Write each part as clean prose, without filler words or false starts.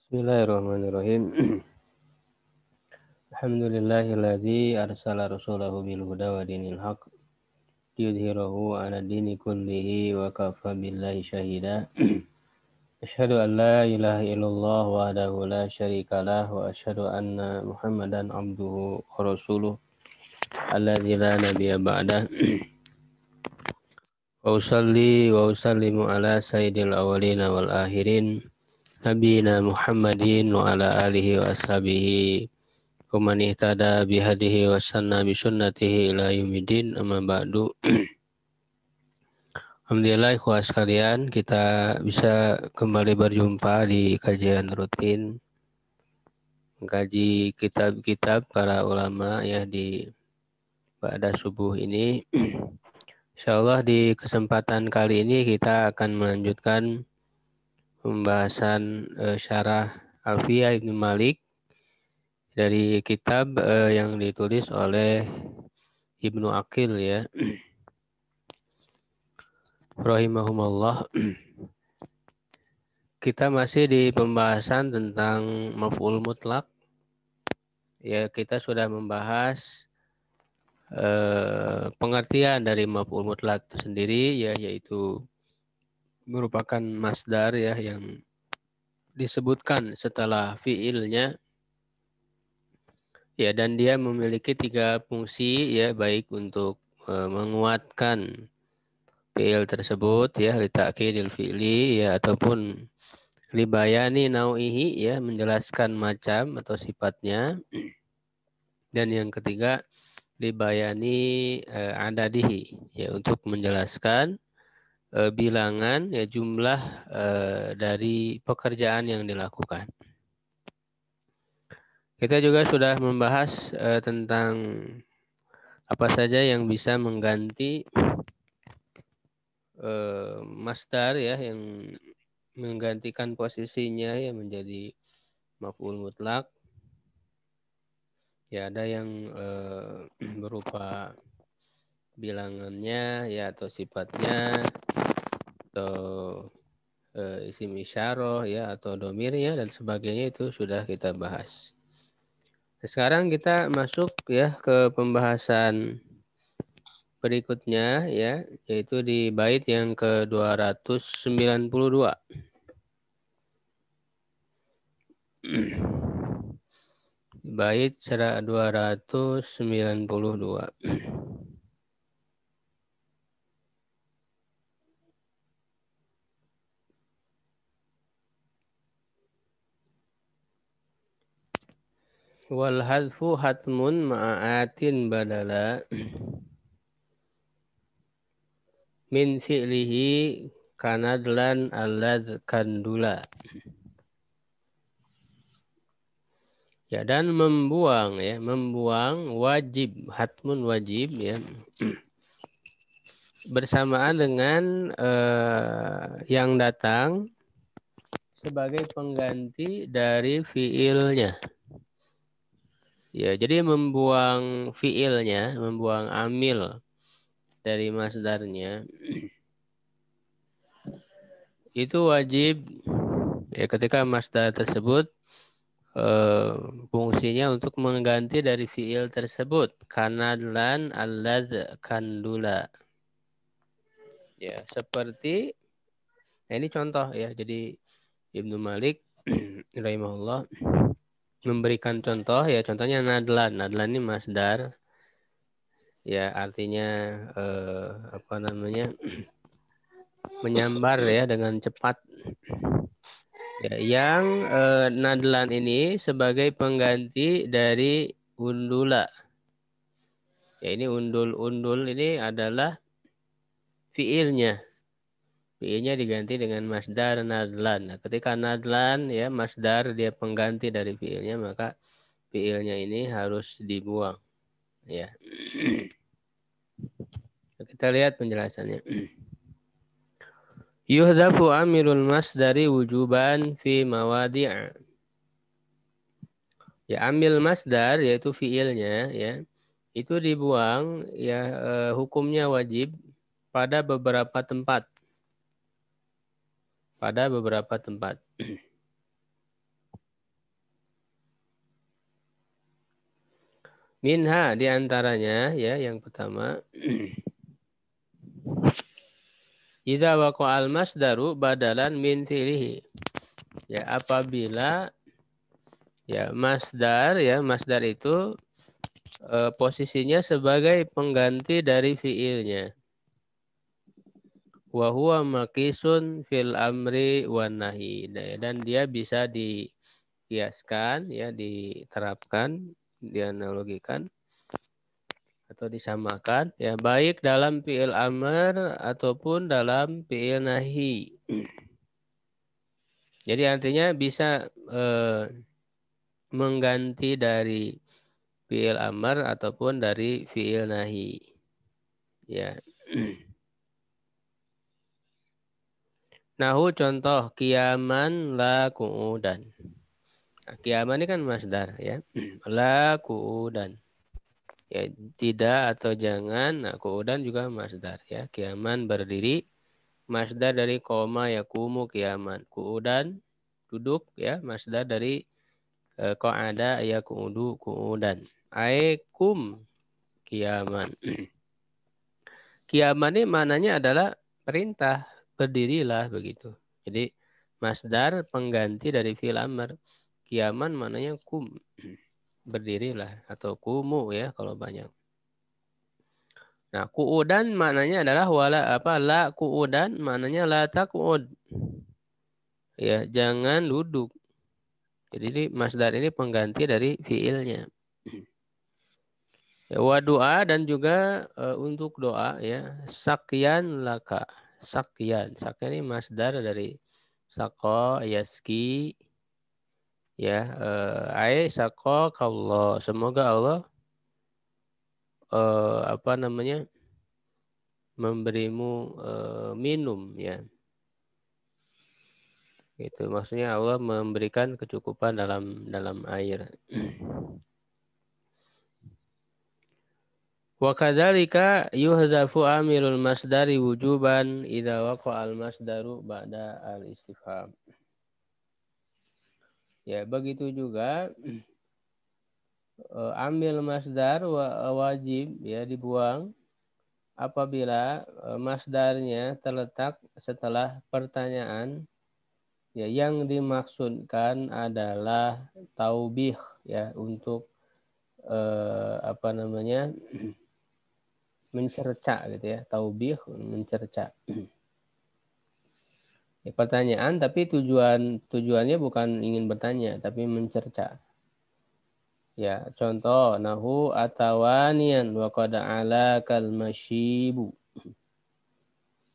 Bismillahirrahmanirrahim. Alhamdulillahilladzi arsala rasulahu bil huda wa dinil haq liyudhhirahu 'ala dini kullihi wa kafa billahi syahida. Asyhadu an la ilaha illallah wahdahu la syarikalah wa asyhadu anna Muhammadan abduhu wa rasuluh alladzi la nabiyya ba'dah. Wa usalli wa usallimu ala sayyidil awwalin wal akhirin nabiyina Muhammadin wa ala alihi wa ashabihi kuman ihtada bihadihi wa sanna bisunnatihi ila yumidin amma ba'du. Alhamdulillah ikhwah sekalian, kita bisa kembali berjumpa di kajian rutin mengkaji kitab-kitab para ulama ya di pada subuh ini. Insyaallah di kesempatan kali ini kita akan melanjutkan pembahasan syarah Alfiyah Ibnu Malik dari kitab yang ditulis oleh Ibnu Aqil ya rahimahumullah. Kita masih di pembahasan tentang maf'ul mutlak. Ya, kita sudah membahas pengertian dari maf'ul mutlak itu sendiri ya, yaitu merupakan masdar ya yang disebutkan setelah fiilnya. Ya, dan dia memiliki 3 fungsi ya, baik untuk menguatkan fiil tersebut ya, litakidil fi'li ya, ataupun libayani nau'ihi ya, menjelaskan macam atau sifatnya. Dan yang ketiga libayani adadihi ya, untuk menjelaskan bilangan ya, jumlah dari pekerjaan yang dilakukan. Kita juga sudah membahas tentang apa saja yang bisa mengganti masdar ya, yang menggantikan posisinya ya menjadi maf'ul mutlak. Ya, ada yang berupa bilangannya ya, atau sifatnya, atau isim isyarah ya, atau domirnya dan sebagainya, itu sudah kita bahas. Sekarang kita masuk ya ke pembahasan berikutnya ya, yaitu di bait yang ke-292. Bait 292. Wal hadfu hatmun ma'atin badala min fi'lihi kanadlan alladz kandula. Ya, dan membuang ya, membuang wajib, hatmun wajib ya, bersamaan dengan yang datang sebagai pengganti dari fiilnya. Ya, jadi membuang fiilnya, membuang amil dari masdarnya itu wajib ya, ketika masdar tersebut fungsinya untuk mengganti dari fiil tersebut. Kanadlan alladz kandula. Ya, seperti ini contoh ya. Jadi Ibnu Malik rahimahullah memberikan contoh ya, contohnya nadlan. Nadlan ini masdar ya, artinya apa namanya? Menyambar ya dengan cepat. Ya, yang nadlan ini sebagai pengganti dari undula. Ya, ini undul ini adalah fiilnya. Fiilnya diganti dengan masdar nadlan. Nah, ketika nadlan ya masdar dia pengganti dari fiilnya, maka fiilnya ini harus dibuang. Ya. Kita lihat penjelasannya. Yuhdafu amilul masdari wujuban fi mawadi'. Ya, amil masdar yaitu fiilnya ya, itu dibuang ya, hukumnya wajib pada beberapa tempat. Pada beberapa tempat. Minha diantaranya ya yang pertama. Idza waqa'al masdaru badalan min fi'lihi. Ya apabila ya masdar itu posisinya sebagai pengganti dari fiilnya. Wa huwa maqisun fil amri wan nahi. Dan dia bisa dikiaskan ya diterapkan, dianalogikan atau disamakan ya baik dalam fiil amr ataupun dalam fiil nahi. Jadi artinya bisa mengganti dari fiil amr ataupun dari fiil nahi. Ya. Nahu contoh kiaman la qu'udan. Nah, kiaman ini kan masdar ya. La qu'udan. Ya, tidak atau jangan. Nah, qu'udan juga masdar ya. Kiaman berdiri. Masdar dari koma yakumu kiaman. Qu'udan duduk ya. Masdar dari qa'ada yakudu qu'udan. Aikum kiaman. Kiaman ini maknanya adalah perintah, berdirilah begitu. Jadi masdar pengganti dari fi'il amr. Kiaman maknanya kum, berdirilah atau kumu ya kalau banyak. Nah, ku'udan maknanya adalah la ku'udan maknanya la taq'ud. Ya, jangan duduk. Jadi masdar ini pengganti dari fi'ilnya. Ya, wa doa dan juga untuk doa ya sakyan laka sakyan ini masdar dari sako yaski ya sako kalau semoga Allah memberimu minum ya itu maksudnya Allah memberikan kecukupan dalam air. Wa kadzalika yuhdhafu amirul masdari wujuban idza waqa'al masdaru ba'da al-istifham. Ya, begitu juga amil masdar wajib ya dibuang apabila masdarnya terletak setelah pertanyaan ya yang dimaksudkan adalah taubih ya untuk mencerca gitu ya, taubih mencerca. Ya, pertanyaan tapi tujuannya bukan ingin bertanya tapi mencerca. Ya, contoh nahu atawanian wa qad ala kal masyibu.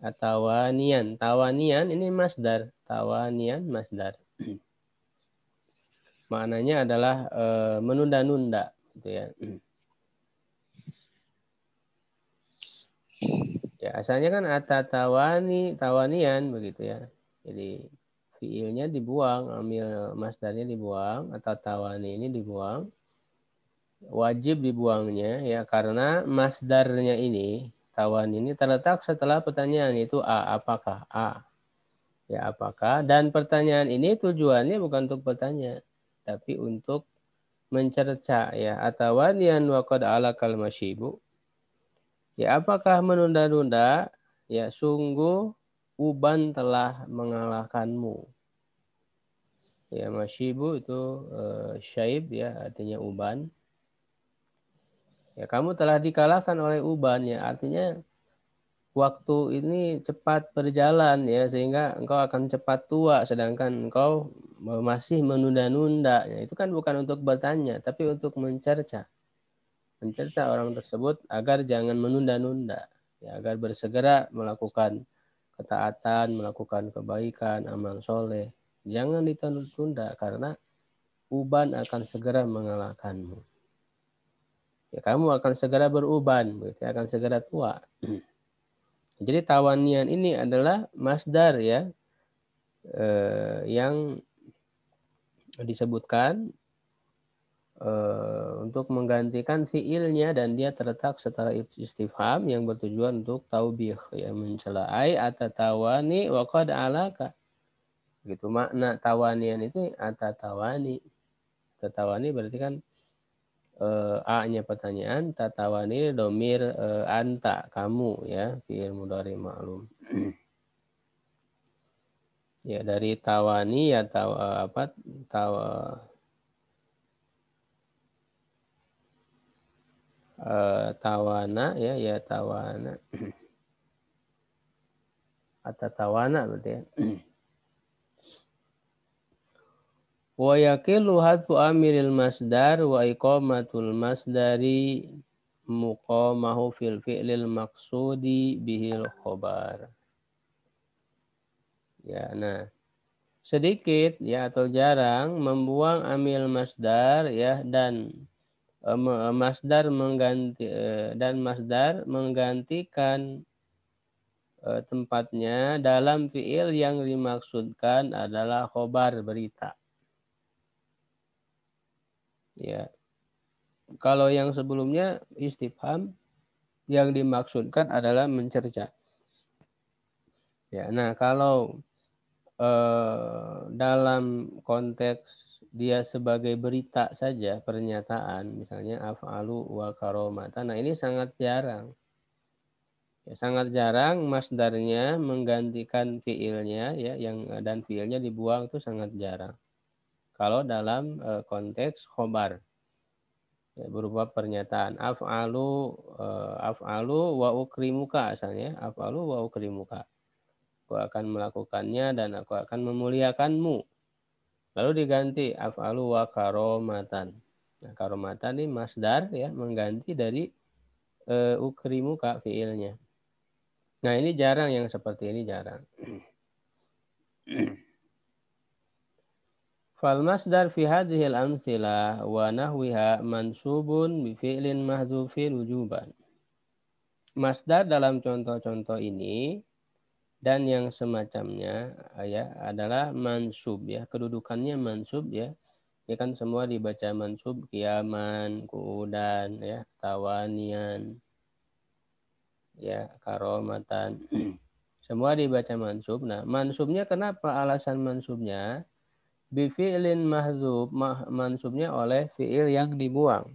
Atawanian, tawanian ini masdar, tawanian masdar. Maknanya adalah menunda-nunda gitu ya. Ya, asalnya kan tawanian begitu ya. Jadi fiilnya dibuang, amil masdarnya dibuang, atau tawani ini dibuang. Wajib dibuangnya ya karena masdarnya ini, tawani ini terletak setelah pertanyaan itu apakah ya apakah dan pertanyaan ini tujuannya bukan untuk bertanya tapi untuk mencerca ya atawanian waqad alakal masyibu. Ya, apakah menunda-nunda? Ya, sungguh uban telah mengalahkanmu. Ya, masyibu itu syaib ya, artinya uban. Ya, kamu telah dikalahkan oleh uban ya, artinya waktu ini cepat berjalan ya, sehingga engkau akan cepat tua, sedangkan engkau masih menunda-nunda. Ya, itu kan bukan untuk bertanya, tapi untuk mencerca. Mencerca orang tersebut agar jangan menunda-nunda. Ya, agar bersegera melakukan ketaatan, melakukan kebaikan, amal soleh. Jangan ditunda-tunda karena uban akan segera mengalahkanmu. Ya, kamu akan segera beruban, akan segera tua. Jadi tawanian ini adalah masdar ya yang disebutkan untuk menggantikan fiilnya dan dia terletak setelah istifham yang bertujuan untuk taubih ya mencela ai atatawani wa qad alaka gitu makna tawanian itu atatawani tatawani berarti kan A-nya pertanyaan, tatawani domir anta, kamu ya, fi'il mudhari ma'lum. Ya, dari tawani ya tawana ya tawana atau tawana berarti ya. Wa yaqilu hadfu amiril masdar wa iqamatul masdari muqamahu fil fi'lil maqsudi bihil khobar. Ya, nah sedikit ya atau jarang membuang amil masdar ya dan masdar menggantikan tempatnya dalam fiil yang dimaksudkan adalah khobar berita. Ya. Kalau yang sebelumnya istifham yang dimaksudkan adalah mencerca. Ya, nah kalau dalam konteks dia sebagai berita saja pernyataan, misalnya af'alu wa karomata, nah ini sangat jarang. Ya, sangat jarang masdarnya menggantikan fiilnya ya dan fiilnya dibuang itu sangat jarang. Kalau dalam konteks khobar ya, berupa pernyataan af'alu wa ukrimuka asalnya af'alu wa ukrimuka. Aku akan melakukannya dan aku akan memuliakanmu. Lalu diganti af'alu wa karomatan. Nah, karomatan ini masdar ya mengganti dari ukrimuka fiilnya. Nah, ini jarang yang seperti ini jarang. Fal masdar fi hadhihi al-amthilah wa nahwiha mansubun bi fi'lin mahdhufin wujuban. Masdar dalam contoh-contoh ini dan yang semacamnya ya adalah mansub ya, kedudukannya mansub ya. Ini kan semua dibaca mansub, kiaman, kuudan ya, tawanian ya, karomatan. Semua dibaca mansub. Nah, mansubnya kenapa? Alasan mansubnya bi fi'lin mahdzub, mansubnya oleh fi'il yang dibuang.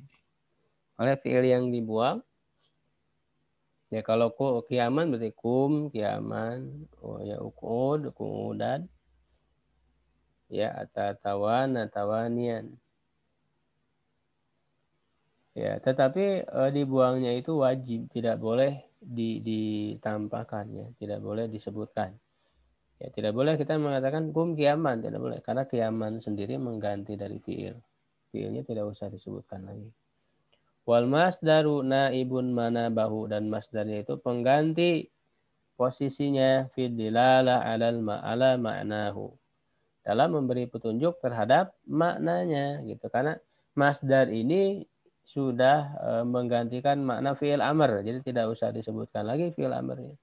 Oleh fi'il yang dibuang. Ya kalau kiaman berarti kum, kiaman, ya uqud, kuudan. Ya tawanian. Ya, tetapi dibuangnya itu wajib, tidak boleh ditampakkan ya, tidak boleh disebutkan. Ya, tidak boleh kita mengatakan kum kiaman, tidak boleh karena kiaman sendiri mengganti dari fiil. Fiilnya tidak usah disebutkan lagi. Wal masdaru naibun manabahu, dan masdarnya itu pengganti posisinya fid dilalah ala ma'nahu, dalam memberi petunjuk terhadap maknanya gitu. Karena masdar ini sudah menggantikan makna fiil amr, jadi tidak usah disebutkan lagi fiil amrnya.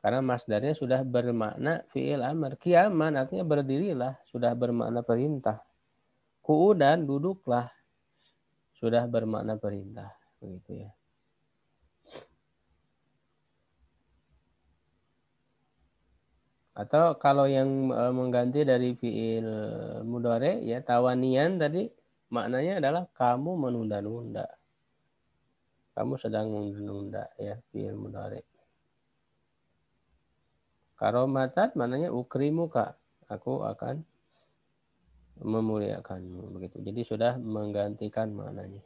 Karena masdarnya sudah bermakna fiil amr. Kiaman artinya berdirilah, sudah bermakna perintah. Kuudan duduklah, sudah bermakna perintah, begitu ya. Atau kalau yang mengganti dari fiil mudhari ya tawanian tadi maknanya adalah kamu menunda-nunda. Kamu sedang menunda ya fiil mudhari. Karomatan maknanya ukrimuka, aku akan memuliakanmu begitu. Jadi sudah menggantikan maknanya.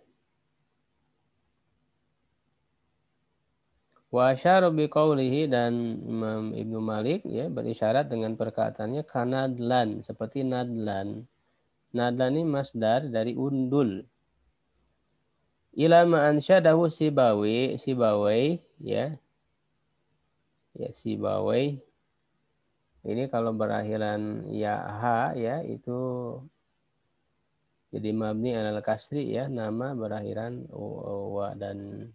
Wa asyara biqaulihi, dan Imam Ibnu Malik ya berisyarat dengan perkataannya kanadlan, seperti nadlan. Nadlan ini masdar dari undul. Ila ma ansyadahu Sibawai ya. Ya Sibawai. Ini kalau berakhiran ya ha ya itu jadi mabni alal kasri ya, nama berakhiran wa dan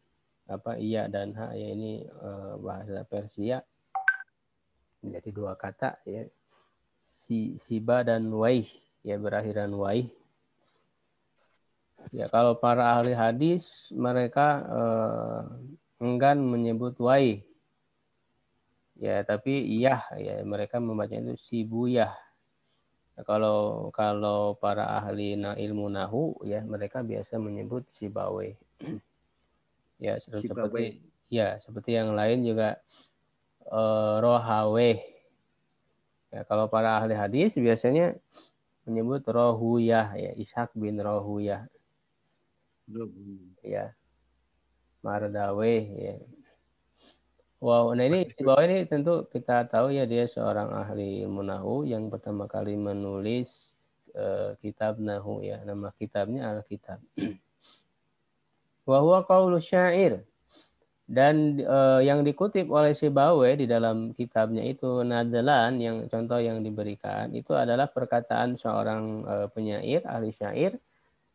iya dan ha ya, ini bahasa Persia. Jadi dua kata ya. Siba dan waih ya, berakhiran waih. Ya kalau para ahli hadis mereka enggan menyebut waih. Ya tapi iyah ya, mereka membacanya itu sibuyah. Kalau para ahli ilmu nahu ya mereka biasa menyebut Sibawayh. Ya seperti yang lain juga Rohaweh. Ya, kalau para ahli hadis biasanya menyebut Rohuyah ya, Ishaq bin Rohuyah. Ya, Mardaweh ya. Wow, nah ini di bawah ini tentu kita tahu ya dia seorang ahli ilmu nahu yang pertama kali menulis kitab nahu ya. Nama kitabnya Al-Kitab. Wa huwa qaulu syair. Dan yang dikutip oleh Sibawayh di dalam kitabnya itu Nadlan yang contoh yang diberikan itu adalah perkataan seorang penyair, ahli syair.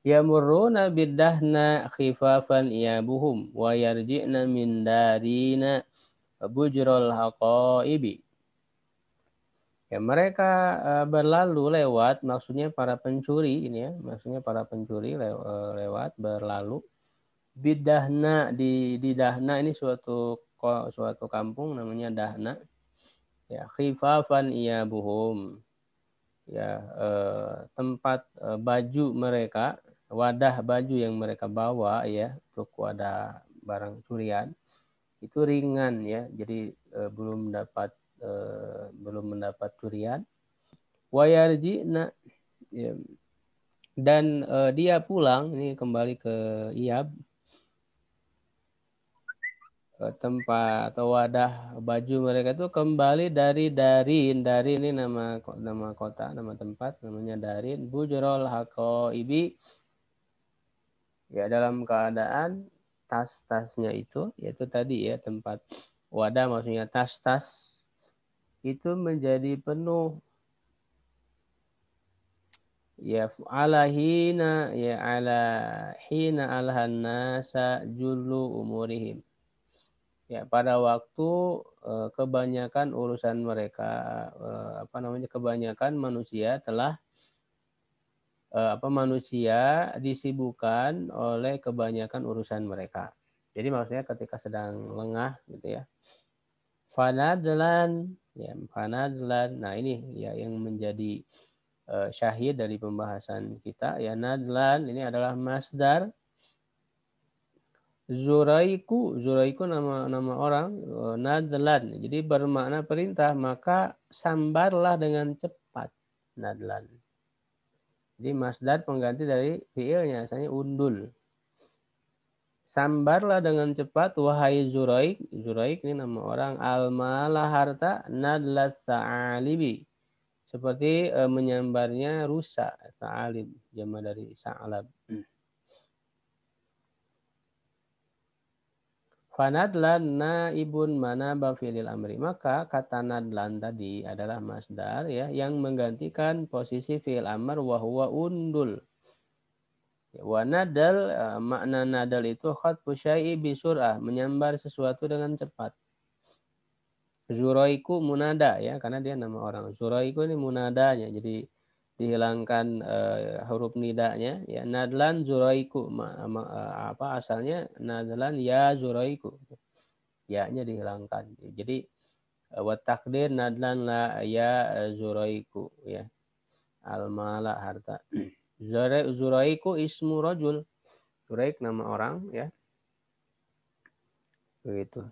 Yamurruna biddahna khifafan iyabuhum wa yarji'na min darina bujrul haqaibi. Ya, mereka berlalu lewat, maksudnya para pencuri ini ya, maksudnya para pencuri lewat berlalu. Bidahna di Dahna ini suatu kampung namanya Dahna. Ya, khifafan iyabuhum. Ya, tempat baju mereka, wadah baju yang mereka bawa ya, untuk wadah barang curian itu ringan ya, jadi belum mendapat curian. Wayarji'na ya, dan dia pulang ini kembali ke Iyab, tempat atau wadah baju mereka itu kembali dari Darin ini nama kota, nama tempat namanya Darin. Bujrol Haqaibi ya, dalam keadaan tas-tasnya itu yaitu tadi ya, tempat wadah maksudnya tas-tas itu menjadi penuh ya, ala hina alhannasa jullu umurihim. Ya, pada waktu kebanyakan urusan mereka kebanyakan manusia telah manusia disibukkan oleh kebanyakan urusan mereka. Jadi maksudnya ketika sedang lengah gitu ya. Fanadlan ya, fanadlan. Nah, ini ya yang menjadi syahid dari pembahasan kita ya. Nadlan ini adalah masdar. Zuraiku nama orang, nadlan. Jadi bermakna perintah, maka sambarlah dengan cepat. Nadlan. Jadi masdar pengganti dari fiilnya, asalnya undul. Sambarlah dengan cepat wahai Zuraik. Zuraik ini nama orang, almala harta, nadlat ta'alibi. Seperti menyambarnya rusa, ta'alib, jama dari sa'alab. Fanadlan naibun manaba fi'lil amri. Maka kata nadlan tadi adalah masdar ya yang menggantikan posisi fi'il amr wa huwa undul. Wa nadal, makna nadal itu khatfu syai'i bisur'ah, menyambar sesuatu dengan cepat. Zuraiku munada ya, karena dia nama orang. Zuraiku ini munadanya, jadi dihilangkan huruf nidanya ya. Nadlan Zuraiku, asalnya nadlan ya Zuraiku, ya-nya dihilangkan. Jadi wa takdir nadlan la ya Zuraiku ya, almala harta. Zuraiku ismu rajul, Zuraik nama orang ya, begitu.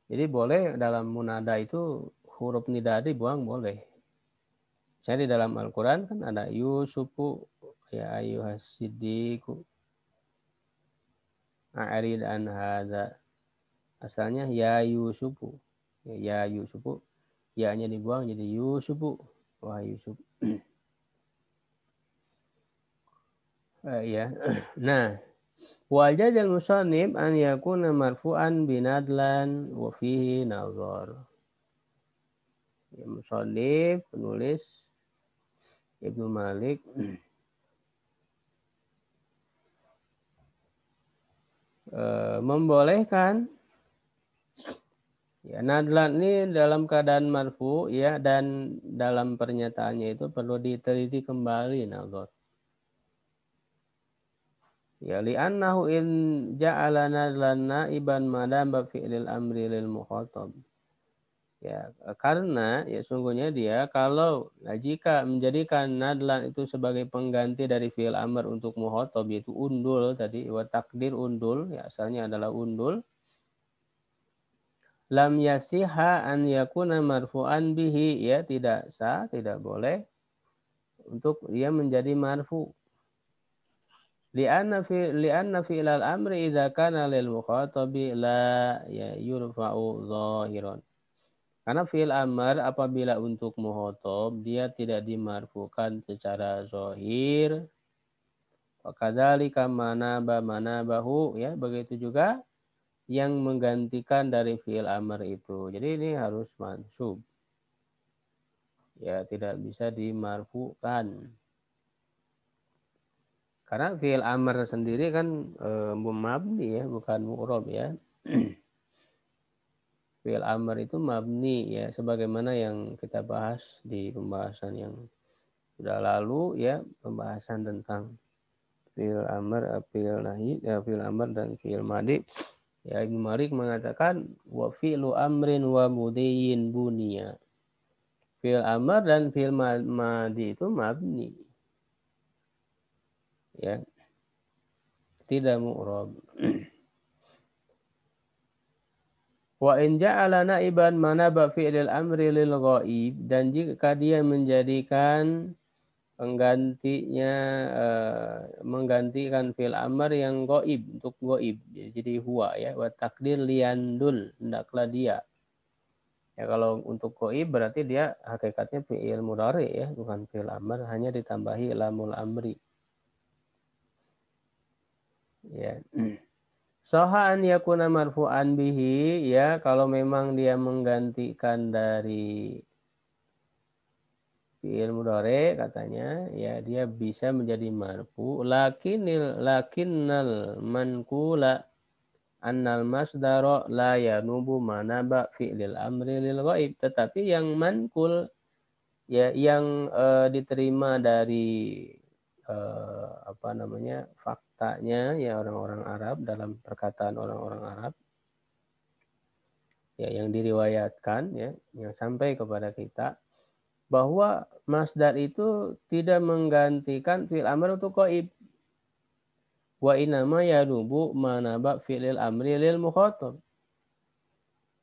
Jadi boleh dalam munada itu huruf nida dibuang, boleh. Saya di dalam Al-Quran kan ada Yusufu ya ayyuhas siddiqu a'rid an hadza. Asalnya ya Yusufu. Ya Yusufu. Ya-nya dibuang jadi Yusufu. Wah Yusuf. Ya. Nah, wajadal musannif an yakuna marfu'an binadlan wa fihi nazar. Ya, musannif penulis Ibnu Malik membolehkan ya nadlan ini dalam keadaan marfu ya, dan dalam pernyataannya itu perlu diteliti kembali nazar. Ya li'annahu in ja'ala nadlan naiban madam fi'lil amri lil mukhatab. Ya, karena ya sungguhnya dia kalau jika menjadikan nadlan itu sebagai pengganti dari fi'il amr untuk muhotob yaitu undul tadi wa takdir undul ya asalnya adalah undul lam yasiha an yakuna marfu'an bihi ya tidak sah tidak boleh untuk dia menjadi marfu li'anna fi'lal amri idza kana lil mukhatabi la ya yurfa'u zahiran. Karena fi'il amar apabila untuk muhotob dia tidak dimarfukan secara zohir. Wakadzalika manabahu ya begitu juga yang menggantikan dari fi'il amar itu. Jadi ini harus mansub. Ya tidak bisa dimarfukan. Karena fi'il amar sendiri kan mabni ya bukan mu'rob ya. Fi'il amar itu mabni ya sebagaimana yang kita bahas di pembahasan yang sudah lalu ya pembahasan tentang fi'il amr, fi'il nahi, ya, fi'il amr dan fi'il madi. Ya Ibnu Malik mengatakan wa fi'lu amrin wa mudiyin bunia. Fi'il amr dan fi'il madi itu mabni. Ya, tidak mu'rab. Wa in ja'ala naiban manaba fi'lil amri lil ghaib dan jika dia menjadikan penggantinya menggantikan fil amr yang goib untuk goib jadi huwa ya wa takdir liandul hendaklah dia ya kalau untuk goib berarti dia hakikatnya fi'il mudhari ya bukan fil amr hanya ditambahi lamul amri ya soha an yakuna marfu'an bihi ya kalau memang dia menggantikan dari fi'il mudhari katanya ya dia bisa menjadi marfu lakinnal mankula annal masdara la yanubu manaba fi'lil amri lil ghaib tetapi yang mankul ya yang diterima dari apa namanya faktanya ya orang-orang Arab dalam perkataan orang-orang Arab ya yang diriwayatkan ya yang sampai kepada kita bahwa masdar itu tidak menggantikan fi'il amr untuk qaib. Wa inama yanubu manaba fi'il amri lil mukhatab.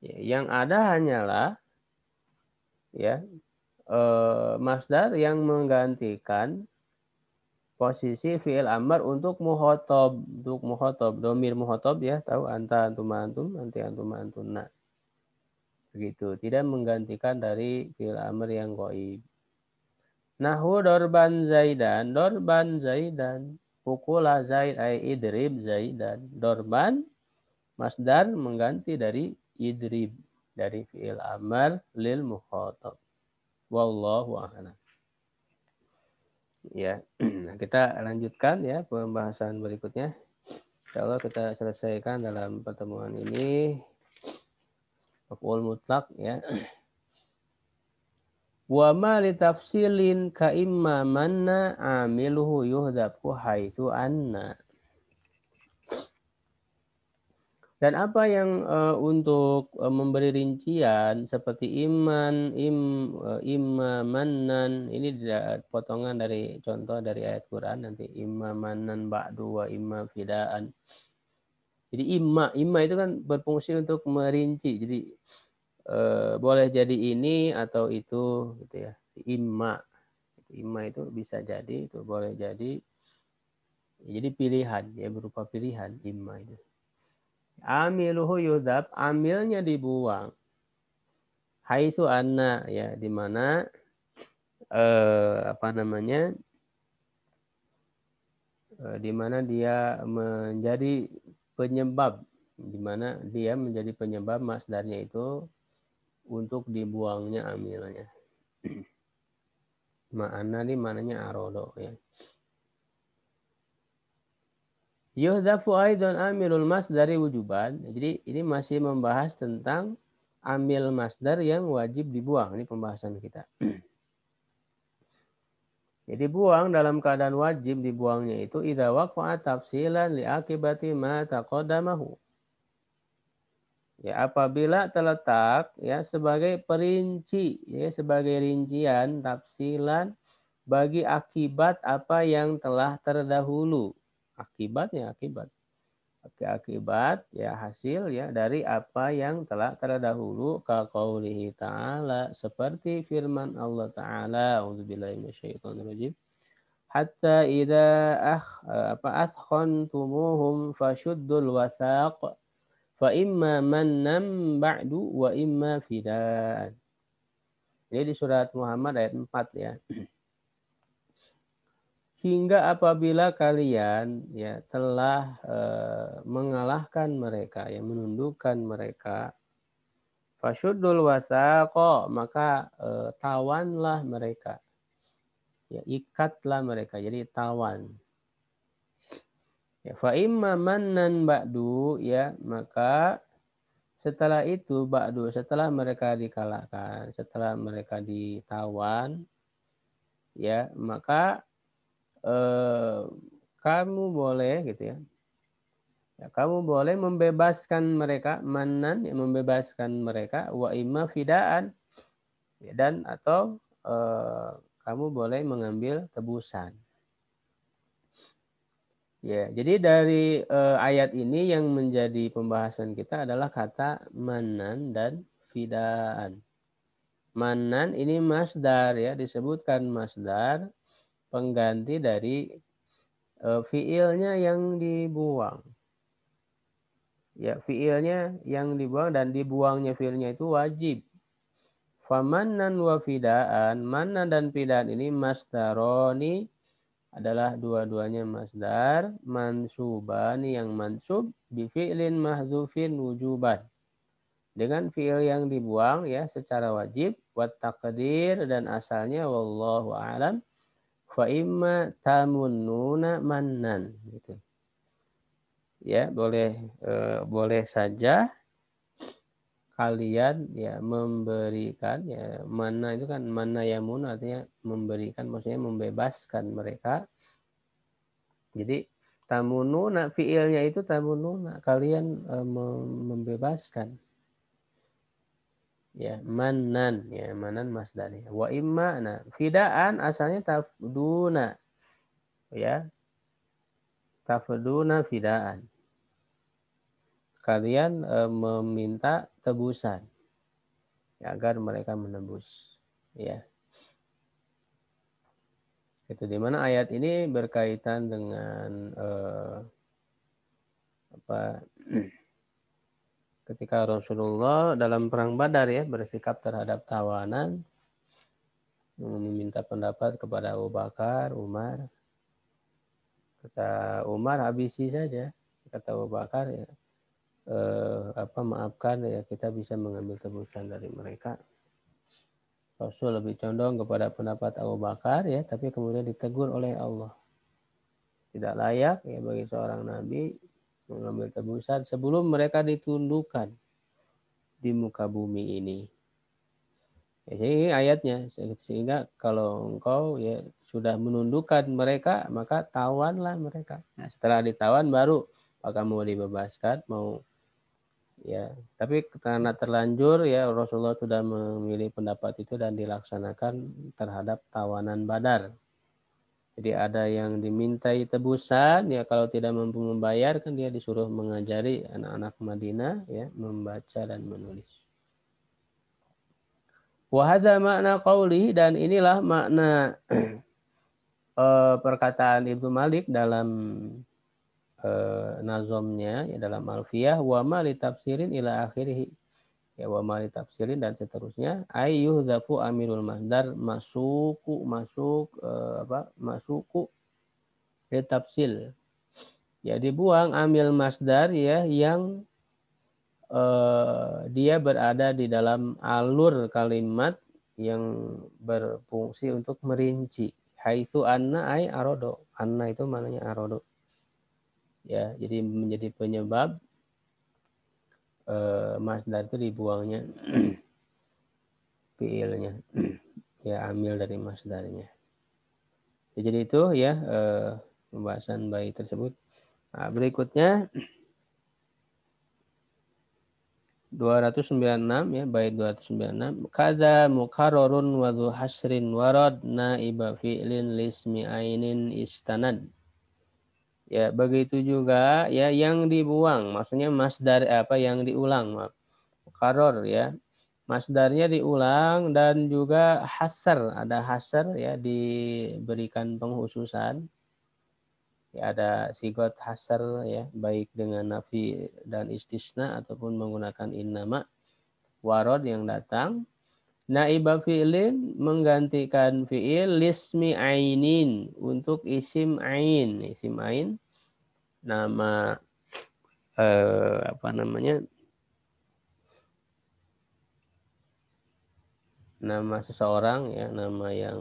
Ya, yang ada hanyalah ya masdar yang menggantikan posisi fi'il amr untuk muhotob domir muhotob ya tahu anta antum antum nanti antum antunna begitu tidak menggantikan dari fi'il amr yang qaib. Nahu dorban zaidan, pukula zaid ay idrib zaidan. Dorban masdar mengganti dari idrib dari fi'il amr lil mukhatab. Wallahu a'lam. Ya, kita lanjutkan ya pembahasan berikutnya. Insyaallah kita selesaikan dalam pertemuan ini. Maf'ul mutlak ya. Wa ma li tafsilin ka imma manna amiluhu yuhdafu haitsu anna. Dan apa yang untuk memberi rincian seperti imma mannan ini potongan dari contoh dari ayat Quran nanti imma mannan ba'du wa imma fidaan. Jadi imma itu kan berfungsi untuk merinci. Jadi boleh jadi ini atau itu gitu ya. Imma itu bisa jadi itu boleh jadi pilihan ya berupa pilihan imma itu. Amiluhu yudhab amilnya dibuang. Haitsu anna ya di mana apa namanya di mana dia menjadi penyebab di mana dia menjadi penyebab masdarnya itu untuk dibuangnya amilnya. Ma'ana ini mananya arodo ya. Yuhdafu aidan amilul masdari wujuban. Jadi ini masih membahas tentang amil masdar yang wajib dibuang. Ini pembahasan kita. Jadi buang dalam keadaan wajib dibuangnya itu idza waqa'a tafsilan li akibati ma taqaddamahu. Ya, apabila terletak ya sebagai perinci, ya sebagai rincian, tafsilan bagi akibat apa yang telah terdahulu. Akibatnya akibat. Akibat ya hasil ya dari apa yang telah terdahulu kaqaulihi ta'ala seperti firman Allah taala auzubillahi minasyaitonirrajim hatta idza athkhantumuhum fashuddul wathaq fa imma mannam ba'du wa imma fidaan. Ini di surat Muhammad ayat 4 ya. Hingga apabila kalian ya telah mengalahkan mereka, ya menundukkan mereka, fasyuddul wasaqo, maka tawanlah mereka, ya ikatlah mereka, jadi tawan. Ya, fa imma mannan ba'du, ya maka setelah itu ba'du, setelah mereka dikalahkan, setelah mereka ditawan, ya maka kamu boleh gitu ya. Ya, kamu boleh membebaskan mereka manan, ya, membebaskan mereka wa imma fidaan, ya, dan atau kamu boleh mengambil tebusan. Ya, jadi dari ayat ini yang menjadi pembahasan kita adalah kata manan dan fidaan. Manan ini masdar ya, disebutkan masdar pengganti dari fiilnya yang dibuang. Ya, fiilnya yang dibuang dan dibuangnya fiilnya itu wajib. Famannan wa fidaan, manan dan fidaan ini masdaroni adalah dua-duanya masdar, mansubani yang mansub bi fi'lin mahdzufin wujuban. Dengan fiil yang dibuang ya secara wajib, wat taqdir dan asalnya wallahu a'lam fa imma tamunnuna mannan gitu. Ya, boleh saja kalian ya memberikan ya mana itu kan mana yamun artinya memberikan maksudnya membebaskan mereka. Jadi tamununa fiilnya itu tamununa kalian membebaskan. Ya manan ya manan masdarnya. Wa imma nah fidaan asalnya tafduna ya tafduna fidaan. Kalian meminta tebusan ya, agar mereka menebus ya. Itu di mana ayat ini berkaitan dengan ketika Rasulullah dalam perang Badar ya bersikap terhadap tawanan, meminta pendapat kepada Abu Bakar, Umar. Kata Umar habisi saja. Kata Abu Bakar ya maafkan ya kita bisa mengambil tebusan dari mereka. Rasul lebih condong kepada pendapat Abu Bakar ya, tapi kemudian ditegur oleh Allah. Tidak layak ya bagi seorang nabi mengambil tebusan sebelum mereka ditundukkan di muka bumi ini. Ya, ini ayatnya sehingga kalau engkau ya sudah menundukkan mereka maka tawanlah mereka. Nah, setelah ditawan baru apakah mau dibebaskan mau ya. Tapi karena terlanjur ya Rasulullah sudah memilih pendapat itu dan dilaksanakan terhadap tawanan Badar. Jadi ada yang dimintai tebusan ya kalau tidak mampu membayar kan dia disuruh mengajari anak-anak Madinah ya membaca dan menulis. Wahada makna qauli dan inilah makna perkataan Ibnu Malik dalam nazomnya ya dalam Alfiyah wa ma li tafsirin ila akhirih ya wa ma li tafsirin dan seterusnya ayyuh zafu amirul masdar masuku li tafsil ya dibuang amil masdar ya yang dia berada di dalam alur kalimat yang berfungsi untuk merinci. Haitsu anna ay arodo. Anna itu maknanya arodo. Ya, jadi menjadi penyebab masdar itu dibuangnya fiilnya. Ya, ambil dari masdarnya. Ya, jadi itu ya pembahasan bait tersebut. Nah, berikutnya 296 ya, bait 296. Kada mukarrarun wa dhu hasrin warad naiba fi'lin lismi ainin istanad. Ya, begitu juga ya yang dibuang, maksudnya masdar apa yang diulang, maaf. Mukarrar ya. Masdarnya diulang dan juga hasar, ada hasar ya diberikan penghususan. Ya, ada sigot hasar ya, baik dengan nafi dan istisna ataupun menggunakan innama. Warod yang datang. Naibah fi'lin menggantikan fi'il lismi ainin untuk isim ain. Isim ain nama apa namanya? Nama seseorang ya, nama yang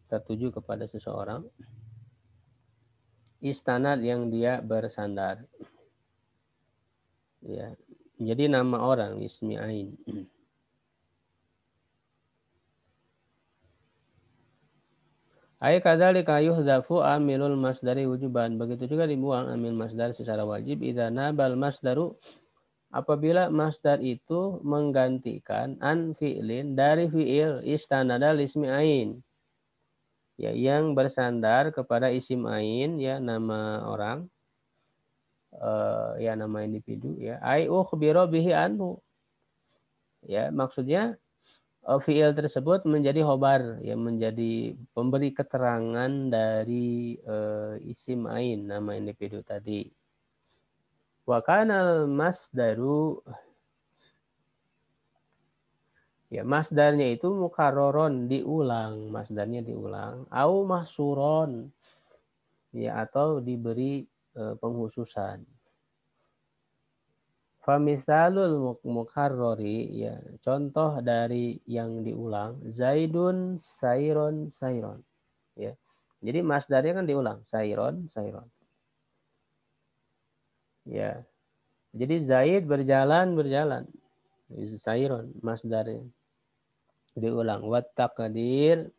tertuju kepada seseorang. Istanad yang dia bersandar. Ya. Jadi nama orang ismi ain. Ay kadzalika yuhdzafu amilul masdari wujuban. Begitu juga dibuang amil masdar secara wajib idza nabal masdaru apabila masdar itu menggantikan an fi'lin dari fi'il istanada lismi ain. Ya, yang bersandar kepada isim ain ya, nama orang ya, nama individu ya. Ai ukhbira bihi anhu. Ya, maksudnya fiil tersebut menjadi khobar, ya, menjadi pemberi keterangan dari isim ain, nama individu tadi. Wa kana masdaru, ya, masdarnya itu mukarroron, diulang, masdarnya diulang, au mahsuron, ya, atau diberi penghususan. Famisalul mukarrori, ya, contoh dari yang diulang, Zaidun Sairon Sairon, ya. Jadi masdarnya kan diulang, Sairon Sairon. Ya. Jadi Zaid berjalan berjalan. Sairon masdarnya diulang. Wat taqdir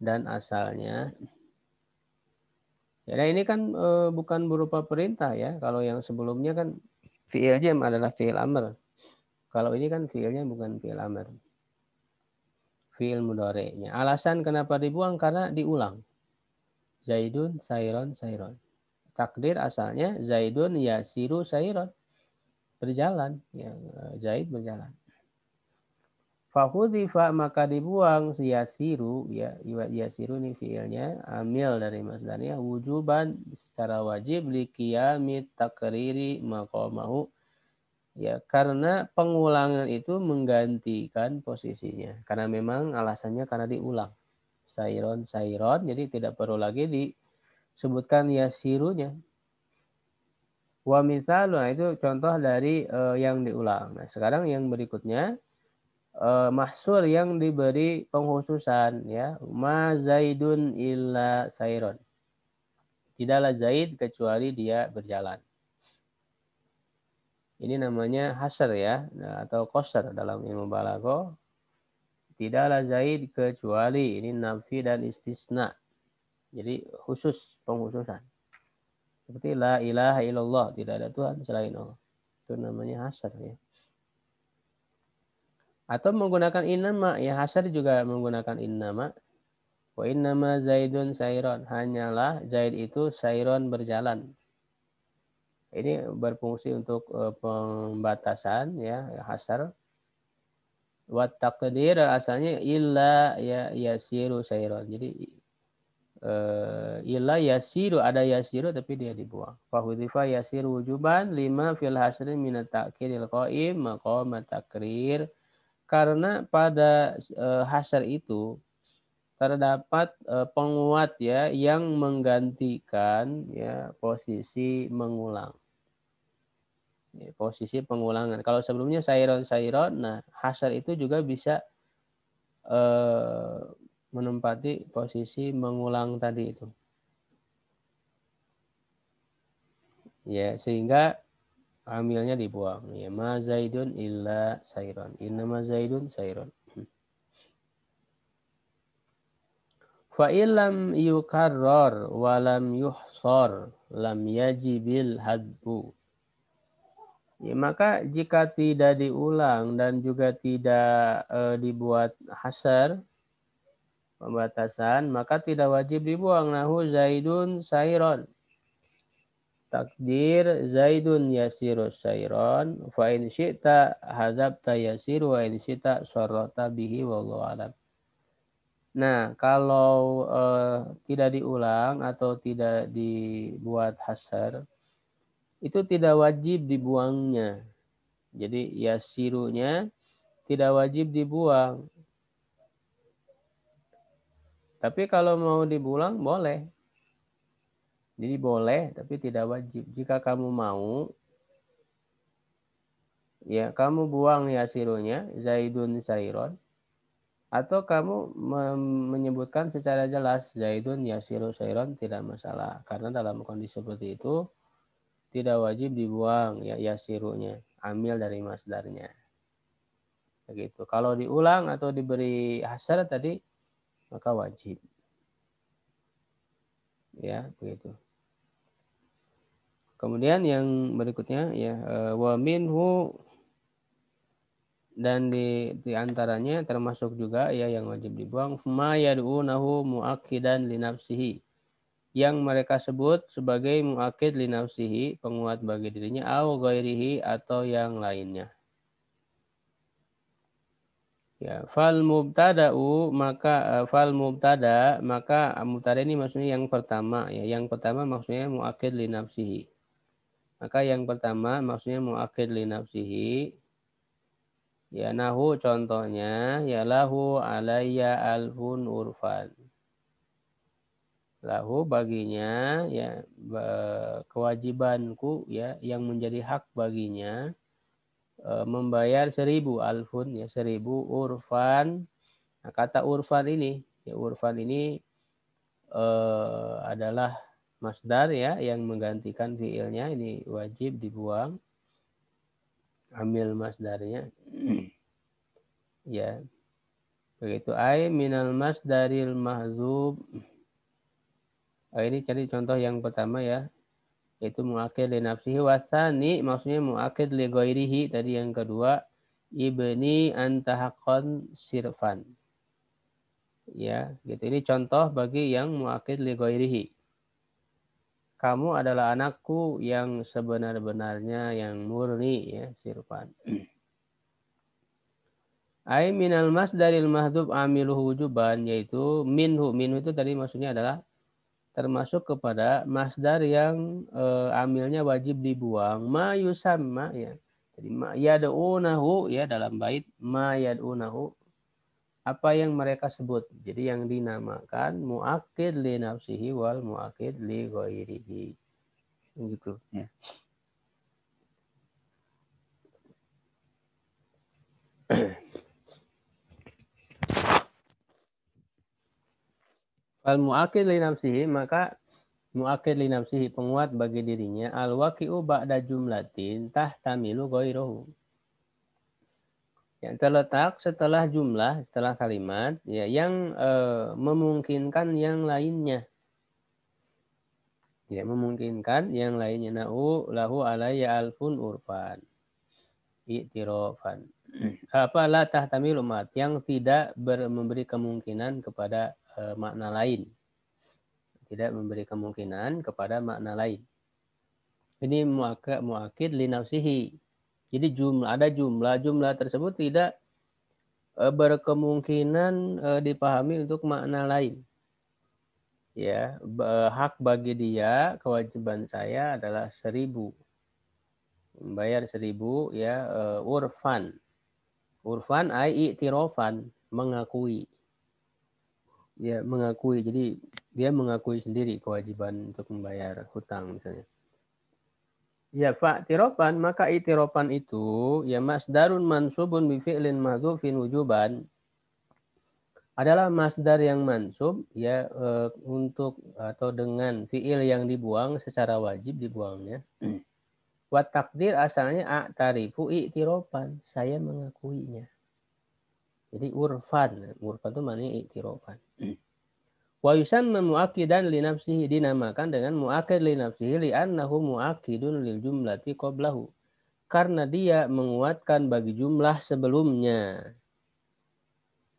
dan asalnya. Ya, nah ini kan bukan berupa perintah ya. Kalau yang sebelumnya kan fi'il jam adalah fi'il amr. Kalau ini kan fi'ilnya bukan fi'il amr. Fi'il mudhari'nya. Alasan kenapa dibuang karena diulang. Zaidun, Sairon, Sairon. Takdir asalnya Zaidun yasiru Sairon. Berjalan. Ya, Zaid berjalan. Fahudifa maka dibuang yasiru, ya, yasiru ini fi'ilnya amil dari masdarnya wujuban secara wajib liqiyami takriri maqamahu, ya, karena pengulangan itu menggantikan posisinya, karena memang alasannya karena diulang. Sairon Sairon, jadi tidak perlu lagi disebutkan yasirunya. Wa mithalu, nah itu contoh dari yang diulang. Nah, sekarang yang berikutnya mahsur yang diberi penghususan, ya, ma zaidun illa sairon, tidaklah Zaid kecuali dia berjalan. Ini namanya hasr ya, atau qasr dalam ilmu balaghah. Tidaklah Zaid kecuali, ini nafi dan istisna, jadi khusus, penghususan. Seperti la ilaha illallah, tidak ada Tuhan selain Allah, itu namanya hasr ya. Atau menggunakan innama, ya, hasr juga menggunakan innama. Wa innama Zaidun Sairon, hanyalah Zaid itu Sairon berjalan. Ini berfungsi untuk pembatasan ya, hasar. Wa taqdir asalnya illa ya yasiru Sairon. Jadi illa yasiru, ada yasiru tapi dia dibuang. Fa hudhifa yasiru wujuban lima fil hasri min at-ta'kiril qaim maqam takrir. Karena pada hasar itu terdapat penguat ya yang menggantikan ya posisi mengulang. Ya, posisi pengulangan. Kalau sebelumnya sairon sairon, nah hasar itu juga bisa menempati posisi mengulang tadi itu. Ya, sehingga amilnya dibuang. Ya, ma zaidun illa sairon. Innama zaidun sairon. Fa illam yukarrar wa lam yuhsar lam yajibil hadbu. Ya, maka jika tidak diulang dan juga tidak dibuat hasar pembatasan, maka tidak wajib dibuang. Nahu Zaidun Sairon. Takdir Zaidun yasiru Sairon. Fa in syi'ta hadzabta yasiru wa in syi'ta sarrata bihi wallahu alam. Nah, kalau tidak diulang atau tidak dibuat hasar, itu tidak wajib dibuangnya. Jadi yasirunya tidak wajib dibuang. Tapi kalau mau dibuang boleh. Jadi boleh tapi tidak wajib. Jika kamu mau, ya kamu buang yasirunya, Zaidun Sairon. Atau kamu menyebutkan secara jelas Zaidun Yasiru Sairon tidak masalah. Karena dalam kondisi seperti itu tidak wajib dibuang ya yasirunya. Ambil dari masdarnya. Begitu. Kalau diulang atau diberi hasar tadi maka wajib. Ya, begitu. Kemudian yang berikutnya ya wa minhu dan di antaranya termasuk juga ya yang wajib dibuang ma yad'unahu muakkidan li nafsihi yang mereka sebut sebagai muakkid li nafsihi penguat bagi dirinya au ghairihi atau yang lainnya. Ya, fal mubtada'u maka fal mubtada maka mubtada ini maksudnya yang pertama ya. Yang pertama maksudnya muakkid li nafsihi. Maka yang pertama maksudnya muakkid li nafsihi. Ya nahu contohnya ya lahu alayya alfun urfan. Lahu baginya ya kewajibanku ya yang menjadi hak baginya membayar 1000 alfun ya 1000 urfan. Nah, kata urfan ini ya urfan ini adalah masdar ya yang menggantikan fiilnya ini wajib dibuang. Ambil masdarnya. Ya. Begitu ai minal masdaril mahzub. Ini cari contoh yang pertama ya. Yaitu mu'akid li nafsihi wasani maksudnya mu'akid li ghairihi. Tadi yang kedua ibni antahaqqan sirfan. Ya, gitu. Ini contoh bagi yang mu'akid li ghairihi. Kamu adalah anakku yang sebenar-benarnya yang murni ya sirfan. Ai minal masdaril mahdhub amiluhu wujuban yaitu minhu itu tadi maksudnya adalah termasuk kepada masdar yang amilnya wajib dibuang ma yusamma ya. Jadi ma yad'unahu ya dalam bait ma yad'unahu apa yang mereka sebut. Jadi yang dinamakan muakkid li nafsihi wal muakkid li ghairihi. Gitu ya. Wal muakkid li nafsihi maka muakkid li nafsihi penguat bagi dirinya al waqi'u ba'da jumlatin tahtamilu ghairahu. Yang terletak setelah jumlah, setelah kalimat ya yang memungkinkan yang lainnya. Ya, memungkinkan yang lainnya na'u lahu alayya alfun urfan. I'tirafan. Apa la tahtamilu mat yang tidak memberi kemungkinan kepada makna lain. Tidak memberi kemungkinan kepada makna lain. Ini muakkid li nafsihi. Jadi ada jumlah tersebut tidak berkemungkinan dipahami untuk makna lain. Ya, hak bagi dia, kewajiban saya adalah 1000. Membayar 1000 ya urfan. Urfan ai i'tirafan, mengakui. Ya, mengakui. Jadi dia mengakui sendiri kewajiban untuk membayar hutang misalnya. Ya, fa'tirafan maka i'tirafan itu ya masdarun mansubun bi fi'lin mahdhufin wujuban adalah masdar yang mansub ya untuk atau dengan fi'il yang dibuang secara wajib dibuangnya. Wa takdir asalnya a'tarifu i'tirafan, saya mengakuinya. Jadi urfan itu maknanya i'tirafan. Wa yusamma mu'akkidan li nafsihi dinamakan dengan mu'akkid li nafsihi li'annahu mu'akkidun lil jumlati qablahu. karena dia menguatkan bagi jumlah sebelumnya.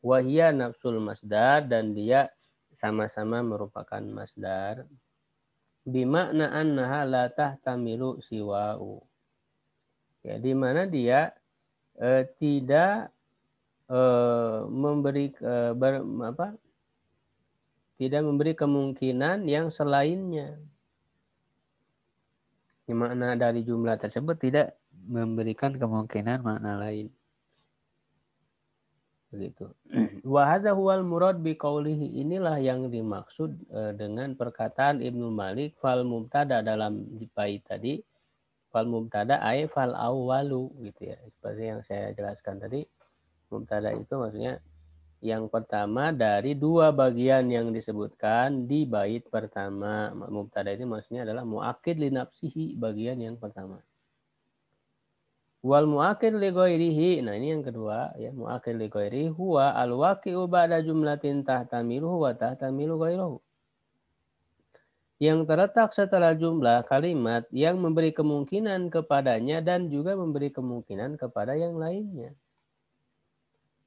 Wahia nafsul masdar, dan dia sama-sama merupakan masdar. Bimakna annaha la tahtamilu siwa'u. Ya, di mana dia tidak memberi tidak memberi kemungkinan yang selainnya. Makna dari jumlah tersebut tidak memberikan kemungkinan makna lain. Begitu. Wa hadza huwal murad bi qaulihi, inilah yang dimaksud dengan perkataan Ibnu Malik fal mubtada dalam bait tadi. Fal mubtada ay fal awwalu gitu ya. Seperti yang saya jelaskan tadi, mubtada itu maksudnya yang pertama dari dua bagian yang disebutkan di bait pertama. Mubtada ini maksudnya adalah muakkid li nafsihi, bagian yang pertama. Wal muakkid li ghairihi, nah ini yang kedua ya, muakkid li ghairihi huwa al waqi'u ba'da jumlatin tahtamiluhu wa tahtamilu ghairahu. Yang terletak setelah jumlah kalimat yang memberi kemungkinan kepadanya dan juga memberi kemungkinan kepada yang lainnya.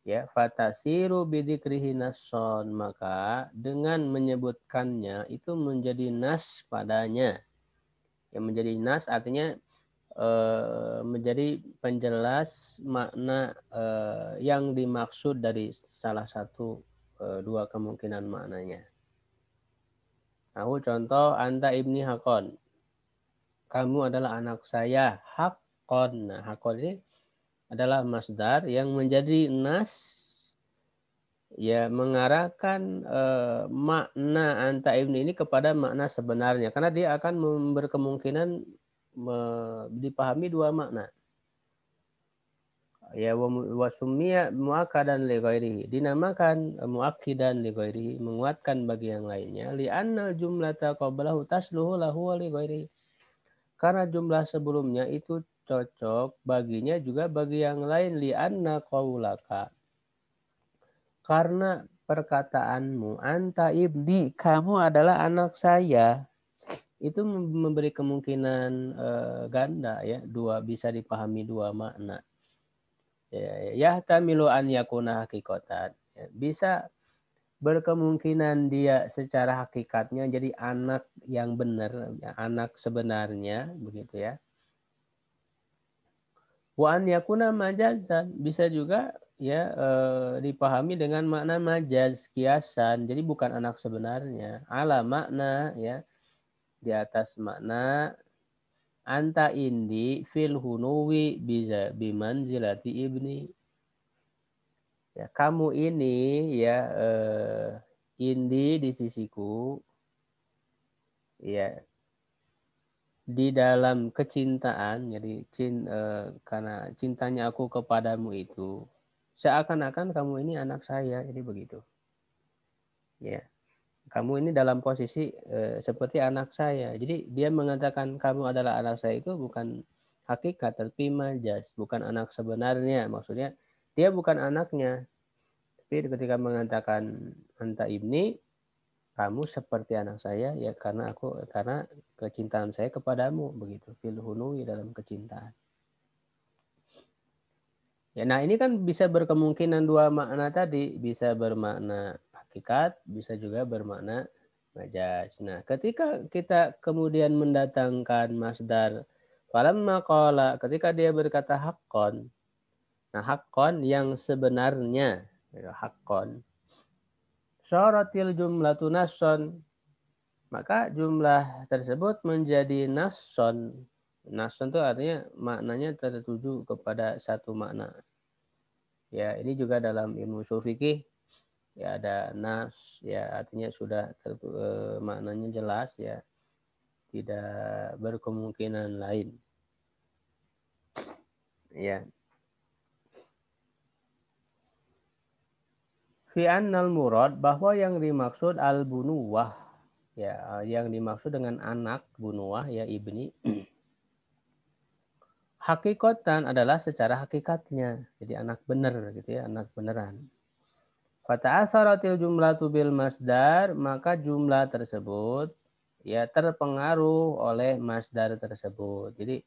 Ya, fatasiru bidzikrihi nasson, maka dengan menyebutkannya itu menjadi nas padanya. Yang menjadi nas artinya menjadi penjelas makna yang dimaksud dari salah satu dua kemungkinan maknanya. Nah, contoh anta ibni hakon. Kamu adalah anak saya, hakon. Nah, hakon ini adalah masdar yang menjadi nas, ya, mengarahkan makna anta ibni ini kepada makna sebenarnya, karena dia akan berkemungkinan dipahami dua makna. Ya, wasumia muakkadan li ghairihi, dinamakan muakkidan li ghairihi, menguatkan bagi yang lainnya, li annal jumlata qablahu tasluhu lahu wa li ghairihi, karena jumlah sebelumnya itu cocok baginya juga bagi yang lain, li anna qaulaka, karena perkataanmu anta ibni, kamu adalah anak saya, itu memberi kemungkinan ganda ya, dua, bisa dipahami dua makna. Ya tamilu an yakuna hakikatan, bisa berkemungkinan dia secara hakikatnya jadi anak yang benar, anak sebenarnya, begitu ya. Wa an yakuna majazan, bisa juga ya dipahami dengan makna majaz, kiasan, jadi bukan anak sebenarnya, ala makna ya, di atas makna anta indi fil hunuwi bisa bimanzilati ibni. Ya, kamu ini ya indi di sisiku, ya, di dalam kecintaan, jadi karena cintanya aku kepadamu itu seakan-akan kamu ini anak saya, jadi begitu. Ya, kamu ini dalam posisi seperti anak saya. Jadi dia mengatakan kamu adalah anak saya itu bukan hakikat, tapi majaz, bukan anak sebenarnya. Maksudnya dia bukan anaknya. Tapi ketika mengatakan anta ibni, kamu seperti anak saya ya, karena kecintaan saya kepadamu, begitu. Fil hunui, dalam kecintaan. Ya, nah ini kan bisa berkemungkinan dua makna tadi, bisa bermakna hakikat, bisa juga bermakna majaz. Nah, ketika kita kemudian mendatangkan masdar falamma qala, ketika dia berkata haqqon. Nah, haqqon yang sebenarnya, haqqon. Syaratil jumlatu nasson, maka jumlah tersebut menjadi nasson. Nasson itu artinya maknanya tertuju kepada satu makna. Ya, ini juga dalam ilmu ushul fikih ya, ada nas ya, artinya sudah maknanya jelas ya, tidak berkemungkinan lain. Ya. Fi annal murad, bahwa yang dimaksud al bunuwah ya, yang dimaksud dengan anak bunuwah ya ibni, hakikatan adalah secara hakikatnya, jadi anak benar gitu ya, anak beneran. Fata'asaratil jumlatu bil masdar, maka jumlah tersebut ya terpengaruh oleh masdar tersebut. Jadi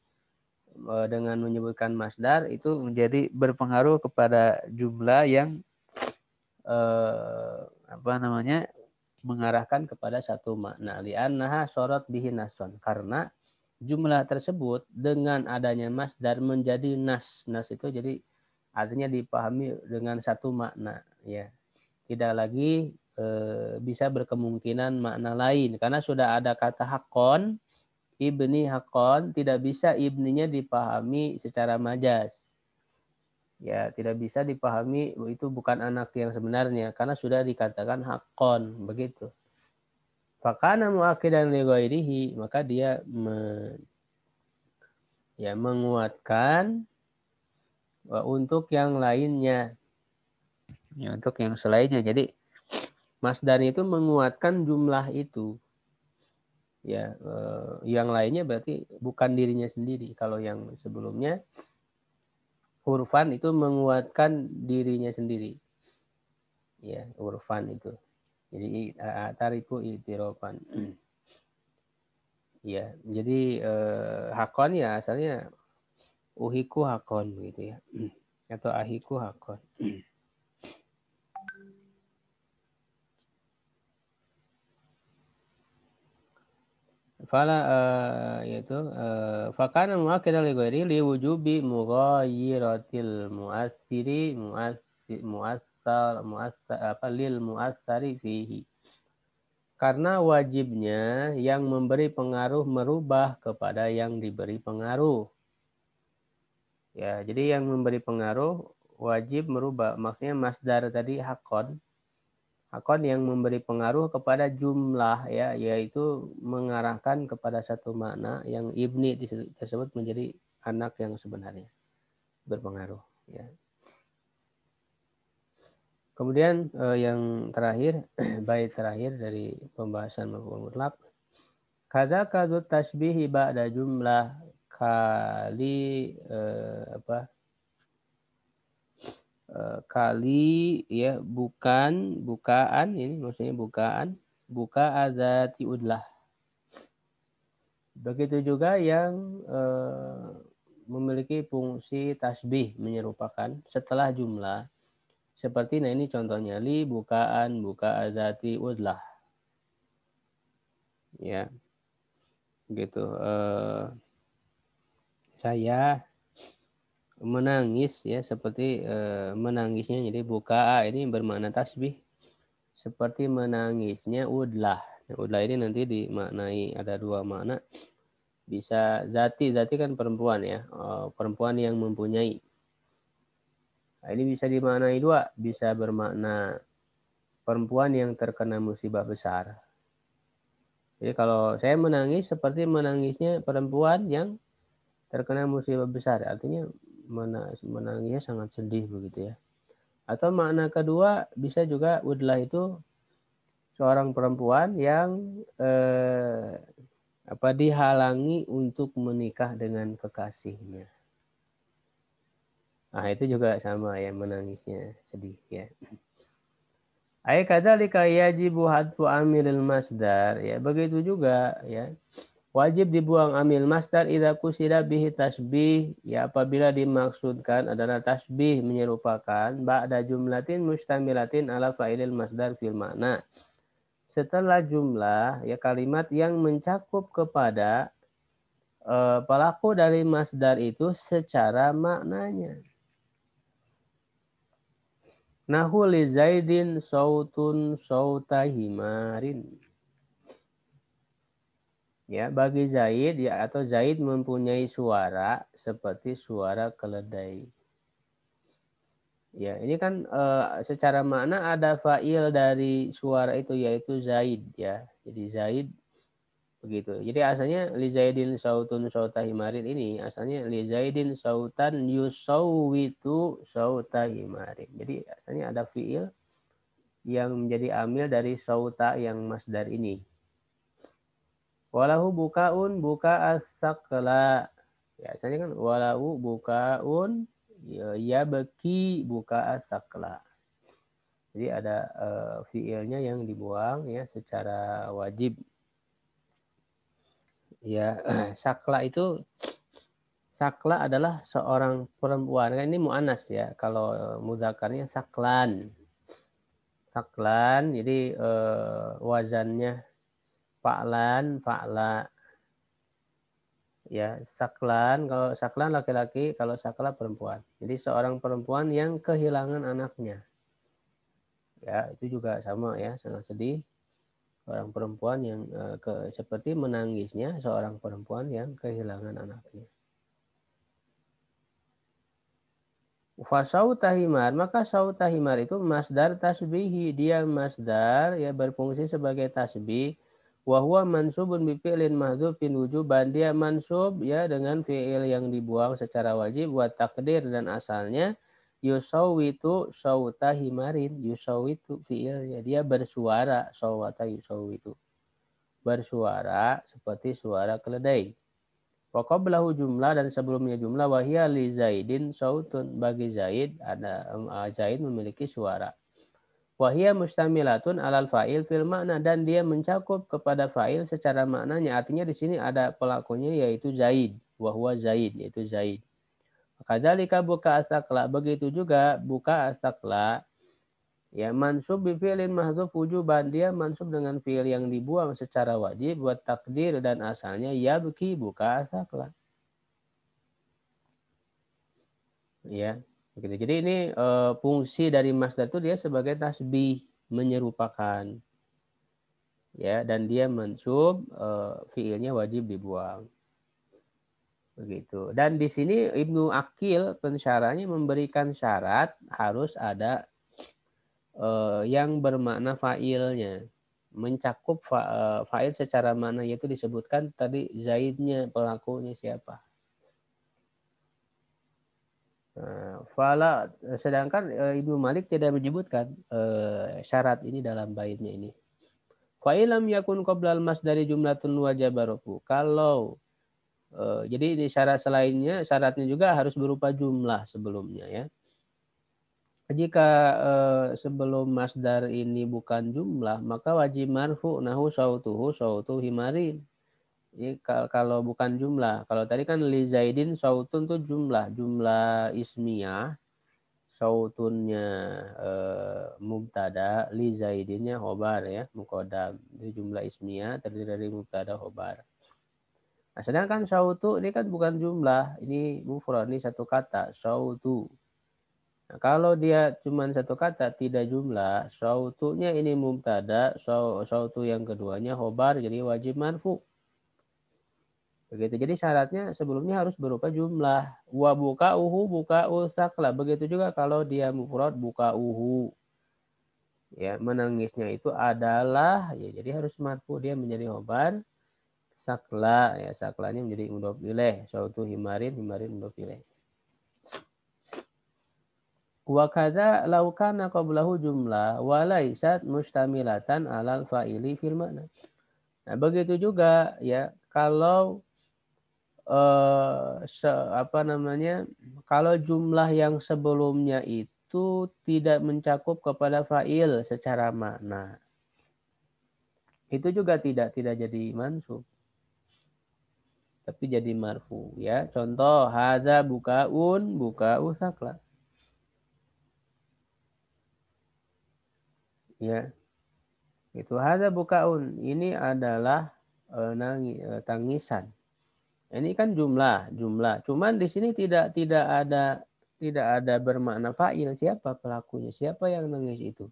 dengan menyebutkan masdar itu menjadi berpengaruh kepada jumlah yang mengarahkan kepada satu makna. Li'annaha sorot bihi nason. Karena jumlah tersebut dengan adanya masdar menjadi nas. Nas itu jadi artinya dipahami dengan satu makna. Ya. Tidak lagi bisa berkemungkinan makna lain. Karena sudah ada kata hakon, ibni hakon, tidak bisa ibninya dipahami secara majas. Ya, tidak bisa dipahami itu bukan anak yang sebenarnya karena sudah dikatakan hakon, begitu. Fakana muakidan li ghairihi, maka dia menguatkan untuk yang lainnya. Ya, untuk yang selainnya. Jadi masdar itu menguatkan jumlah itu. Ya, yang lainnya berarti bukan dirinya sendiri. Kalau yang sebelumnya hurufan itu menguatkan dirinya sendiri. Ya, hurufan itu. Jadi tariku itirofan. Ya, jadi hakon ya asalnya uhiku hakon gitu ya. Atau ahiku hakon. Fala yaitu fakana muakkidan li ghairi li wujubi mughayyiratil muassiri muassar apa lil muassari fihi. Karena wajibnya yang memberi pengaruh merubah kepada yang diberi pengaruh. Ya, jadi yang memberi pengaruh wajib merubah. Maksudnya masdar tadi hakon. Hakon yang memberi pengaruh kepada jumlah ya, yaitu mengarahkan kepada satu makna yang ibni tersebut menjadi anak yang sebenarnya berpengaruh ya. Kemudian yang terakhir bait terakhir dari pembahasan maf'ul mutlaq. Kada kadut tasbihi ba'da jumlah kali kali ya bukaan ini maksudnya buka azati udlah. Begitu juga yang memiliki fungsi tasbih menyerupakan setelah jumlah seperti nah ini contohnya li bukaan buka azati udlah ya gitu saya menangis ya seperti menangisnya jadi buka ini bermakna tasbih seperti menangisnya udlah. Udlah ini nanti dimaknai ada dua makna. Bisa zati kan perempuan ya, perempuan yang mempunyai. Nah, ini bisa dimaknai dua, bisa bermakna perempuan yang terkena musibah besar. Jadi kalau saya menangis seperti menangisnya perempuan yang terkena musibah besar, artinya menangisnya sangat sedih begitu ya. Atau makna kedua bisa juga udlah itu seorang perempuan yang dihalangi untuk menikah dengan kekasihnya. Nah, itu juga sama ya menangisnya sedih ya. Ay kadzalika yajibu hadfu amilil masdar ya begitu juga ya. Wajib dibuang amil masdar idza kusida bihi tasbih ya apabila dimaksudkan adalah tasbih menyerupakan ba'da jumlatin mustamilatin ala fa'ilil masdar fil makna. Setelah jumlah ya kalimat yang mencakup kepada pelaku dari masdar itu secara maknanya. Nahu li Zaidin sautun sauta himarin. Ya, bagi Zaid ya atau Zaid mempunyai suara seperti suara keledai. Ya, ini kan secara makna ada fa'il dari suara itu yaitu Zaid ya. Jadi Zaid begitu. Jadi asalnya li Zaidin sautun sauta himarin ini asalnya li Zaidin sautan yusawwitu sauta himarin. Jadi asalnya ada fi'il yang menjadi amil dari sauta yang masdar ini. Walahu bukaun buka as-sakla. Ya, asalnya kan walahu bukaun ya beki buka as-sakla. Jadi ada fiilnya yang dibuang ya secara wajib. Ya, sakla itu Sakla adalah seorang perempuan. Ini mu'anas ya. Kalau mudzakarnya saklan. Saklan, jadi wazannya fa'lan, fa'la. Ya, saklan, kalau saklan laki-laki, kalau sakla perempuan. Jadi seorang perempuan yang kehilangan anaknya. Ya, itu juga sama ya, sangat sedih. Seorang perempuan yang seperti menangisnya seorang perempuan yang kehilangan anaknya. Fasautahimar, maka sautahimar itu masdar tasbihi, dia masdar ya berfungsi sebagai tasbih. Wahwa mansubun bifi'lin mahdzufin wujuban, dia mansub ya dengan fi'il yang dibuang secara wajib buat takdir, dan asalnya yusawitu sautahimarin, yusawitu fi'ilnya dia bersuara, sawata yusawitu bersuara seperti suara keledai. Waqablahu jumlah, dan sebelumnya jumlah, wahia li Zaidin sautun, bagi Zaid ada Zaid memiliki suara. Wahia mustamilatun alal fa'il fil makna, dan dia mencakup kepada fa'il secara maknanya. Artinya di sini ada pelakunya yaitu Zaid, wahwa Zaid yaitu Zaid. Kadzalika buka asakla, begitu juga buka asakla. Ya, mansub bi fi'lin mahdzuf wujuban, dia mansub dengan fi'il yang dibuang secara wajib buat takdir, dan asalnya yabki buka asakla. Ya, begitu. Jadi ini fungsi dari masdar itu dia sebagai tasbih, menyerupakan. Ya, dan dia mansub, fiilnya wajib dibuang. Begitu. Dan di sini Ibnu Akil pensyarahnya memberikan syarat harus ada yang bermakna fa'ilnya, mencakup fa'il secara makna, yaitu disebutkan tadi Zaidnya, pelakunya siapa. Fala, sedangkan Ibnu Malik tidak menyebutkan syarat ini dalam baitnya ini. Fa'ilam yakun qoblal masdari jumlatun wajabarofu. Kalau jadi ini syarat selainnya, syaratnya juga harus berupa jumlah sebelumnya ya. Jika sebelum masdar ini bukan jumlah, maka wajib marfu nahu sautu himarin. Jadi kalau bukan jumlah, kalau tadi kan li Zaidin sautun tuh jumlah ismiyah, sautunnya mubtada, li Zaidinnya khobar ya, muqaddam. Itu jumlah ismiyah terdiri dari mubtada khobar. Nah, sedangkan sautu ini kan bukan jumlah, ini mufrad, ini satu kata, sautu. Nah, kalau dia cuma satu kata tidak jumlah, sautunya ini mubtada, sautu yang keduanya khobar, jadi wajib marfu. Begitu. Jadi syaratnya sebelumnya harus berupa jumlah. Wa buka sakla. Begitu juga kalau dia mufrad buka uhu. Ya, menangisnya itu adalah ya, jadi harus marfu, dia menjadi khobar. Sakla ya, saklanya menjadi mudhof ilaih. Sautu himarin mudhof ilaih. Wa kadza law kana qablahu jumlah wa laysat mustamilatan alal fa'ili fil ma'na. Nah, begitu juga ya kalau kalau jumlah yang sebelumnya itu tidak mencakup kepada fa'il secara makna, itu juga tidak jadi mansub, tapi jadi marfu ya. Contoh hadza buka sakla. Ya, itu hadza bukaun, ini adalah tangisan. Ini kan jumlah. Cuman di sini tidak ada bermakna fa'il, siapa pelakunya, siapa yang nangis itu.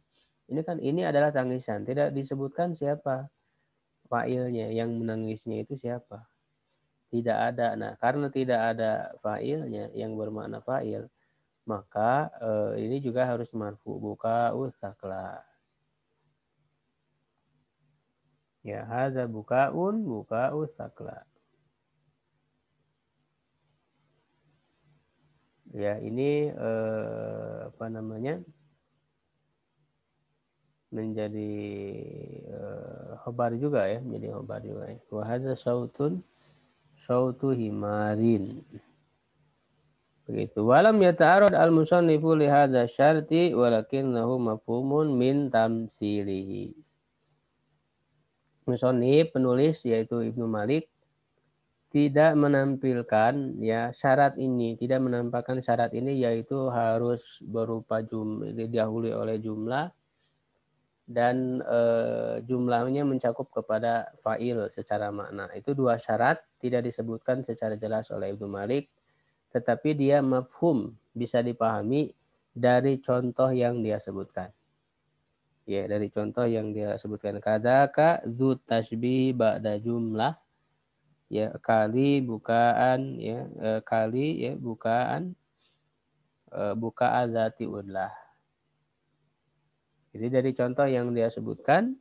Ini adalah tangisan, tidak disebutkan siapa fa'ilnya, yang menangisnya itu siapa. Tidak ada. Nah, karena tidak ada fa'ilnya yang bermakna fa'il, maka ini juga harus marfu, buka usakla. Ya, hadza buka usakla. Ya, ini menjadi khobar juga ya, menjadi khobar juga ya. Wa hadza sautu himarin. Begitu. Walam yata'arad al-musannifu li hadza syarti walakinnahu mafhumun min tamsilihi. Musannif penulis yaitu Ibnu Malik tidak menampilkan ya syarat ini, tidak menampilkan syarat ini yaitu harus berupa didahului oleh jumlah dan jumlahnya mencakup kepada fa'il secara makna. Itu dua syarat tidak disebutkan secara jelas oleh Ibnu Malik, tetapi dia mafhum, bisa dipahami dari contoh yang dia sebutkan. Ya, dari contoh yang dia sebutkan. Kadaka dzu tasbih ba'da jumlah, ya kali bukaan, ya kali ya bukaan, buka azati udlah. Jadi dari contoh yang dia sebutkan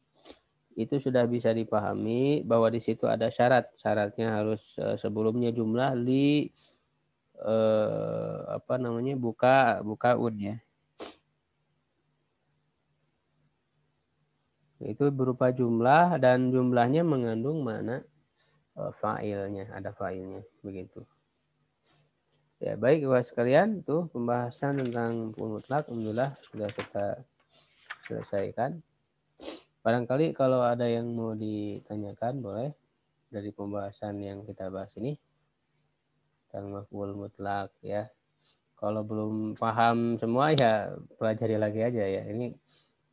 itu sudah bisa dipahami bahwa di situ ada syarat. Syaratnya harus sebelumnya jumlah apa namanya bukaun ya. Itu berupa jumlah dan jumlahnya mengandung mana fa'ilnya, ada fa'ilnya begitu. Ya baik Bapak sekalian, tuh pembahasan tentang maf'ul mutlak alhamdulillah sudah kita selesaikan. Barangkali kalau ada yang mau ditanyakan boleh dari pembahasan yang kita bahas ini tentang maf'ul mutlak ya. Kalau belum paham semua ya pelajari lagi aja ya. Ini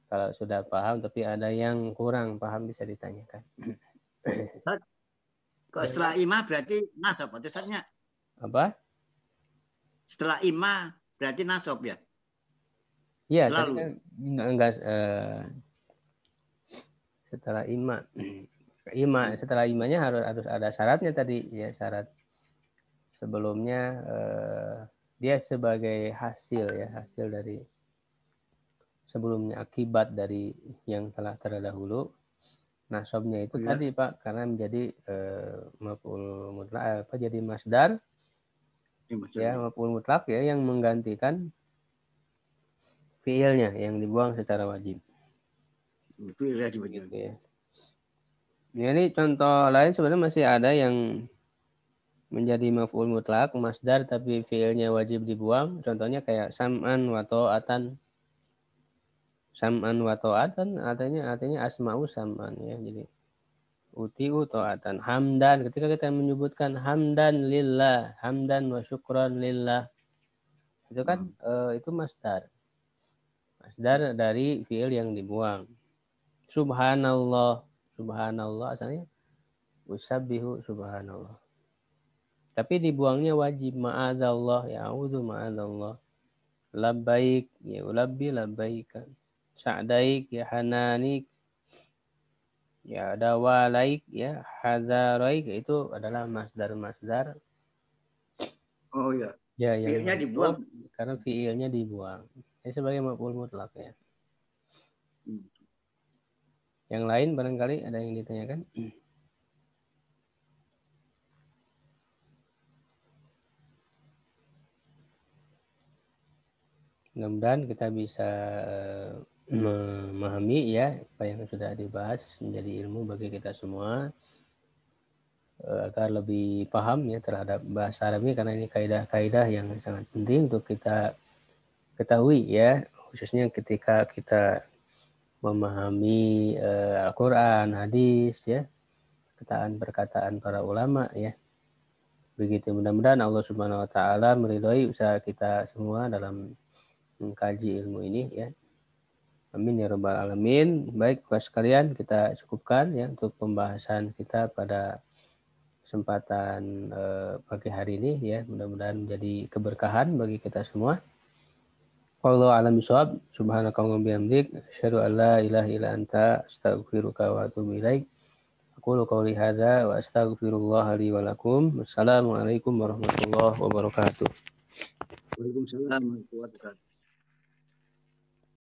kalau sudah paham tapi ada yang kurang paham bisa ditanyakan. Kok setelah imah berarti nasab Ustaznya? Apa? Setelah imah berarti nasab ya? Iya, selalu. Kan enggak setelah setelah imanya harus ada syaratnya tadi ya, syarat sebelumnya dia sebagai hasil dari sebelumnya, akibat dari yang telah terdahulu. Nasabnya itu tadi Pak, karena menjadi maf'ul mutlak jadi masdar ya, maf'ul mutlak ya yang menggantikan fiilnya yang dibuang secara wajib. Fiilnya dibuang. Ya. Jadi contoh lain sebenarnya masih ada yang menjadi maf'ul mutlak masdar tapi fiilnya wajib dibuang. Contohnya kayak sam'an wa ta'atan. Sam'an wa ta'atan artinya asma'u sam'an ya. Jadi uti'u ta'atan. Hamdan, ketika kita menyebutkan hamdan lillah, hamdan wa syukran lillah, itu kan itu masdar dari fiil yang dibuang. Subhanallah asalnya usabbihu subhanallah, tapi dibuangnya wajib. Ma'adzallah, ya'udzu ma'adzallah. Labbaik, ya ulabbi labbaika. Sa'daik, ya hananik. Ya ada walaik, ya hadzaraik, itu adalah masdar. Oh ya. Ya yang fiilnya dibuang karena fiilnya dibuang. Ini sebagai maf'ul mutlak ya. Yang lain barangkali ada yang ditanyakan? Mudah-mudahan kita bisa memahami ya apa yang sudah dibahas menjadi ilmu bagi kita semua, agar lebih paham ya terhadap bahasa Arab ini, karena ini kaidah-kaidah yang sangat penting untuk kita ketahui ya, khususnya ketika kita memahami Al-Quran, hadis ya, perkataan para ulama ya. Begitu, mudah-mudahan Allah Subhanahu wa taala meridhai usaha kita semua dalam mengkaji ilmu ini ya. Amin ya rabbal alamin. Baik Bapak sekalian, kita cukupkan ya untuk pembahasan kita pada kesempatan pagi hari ini ya. Mudah-mudahan menjadi keberkahan bagi kita semua. Wallahu a'lam bishawab. Subhanakallahumma bihamdik, asyhadu an la ilaha illa anta, astaghfiruka wa atubu ilaik. Aqulu qawli hadza wa astaghfirullah li wa lakum. Wassalamualaikum warahmatullahi wabarakatuh. Waalaikumsalam warahmatullahi wabarakatuh.